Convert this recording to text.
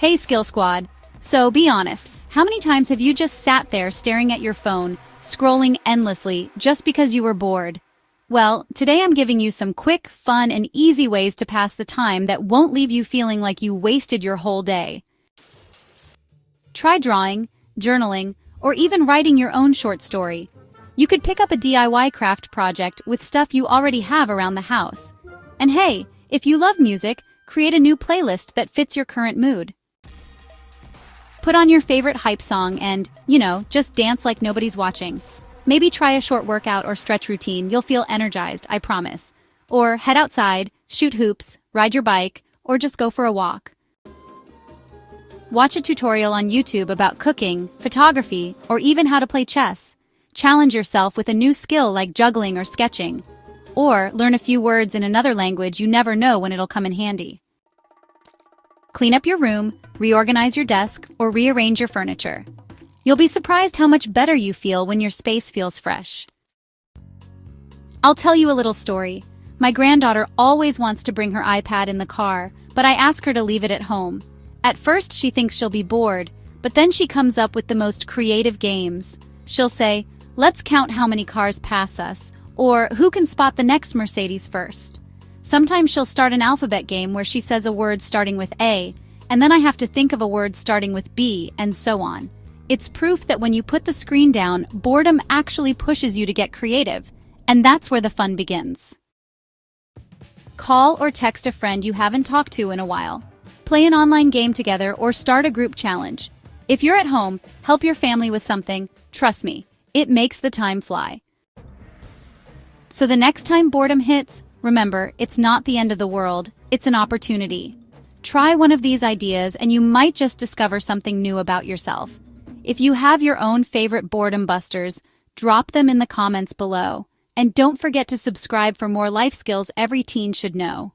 Hey Skill Squad! So be honest, how many times have you just sat there staring at your phone, scrolling endlessly, just because you were bored? Well, today I'm giving you some quick, fun, and easy ways to pass the time that won't leave you feeling like you wasted your whole day. Try drawing, journaling, or even writing your own short story. You could pick up a DIY craft project with stuff you already have around the house. And hey, if you love music, create a new playlist that fits your current mood. Put on your favorite hype song and, just dance like nobody's watching. Maybe try a short workout or stretch routine. You'll feel energized, I promise. Or head outside, shoot hoops, ride your bike, or just go for a walk. Watch a tutorial on YouTube about cooking, photography, or even how to play chess. Challenge yourself with a new skill like juggling or sketching. Or learn a few words in another language. You never know when it'll come in handy. Clean up your room, reorganize your desk, or rearrange your furniture. You'll be surprised how much better you feel when your space feels fresh. I'll tell you a little story. My granddaughter always wants to bring her iPad in the car, but I ask her to leave it at home. At first she thinks she'll be bored, but then she comes up with the most creative games. She'll say, "Let's count how many cars pass us," or "Who can spot the next Mercedes first?" Sometimes she'll start an alphabet game where she says a word starting with A, and then I have to think of a word starting with B, and so on. It's proof that when you put the screen down, boredom actually pushes you to get creative, and that's where the fun begins. Call or text a friend you haven't talked to in a while. Play an online game together or start a group challenge. If you're at home, help your family with something. Trust me, it makes the time fly. So the next time boredom hits, remember, it's not the end of the world, it's an opportunity. Try one of these ideas and you might just discover something new about yourself. If you have your own favorite boredom busters, drop them in the comments below. And don't forget to subscribe for more life skills every teen should know.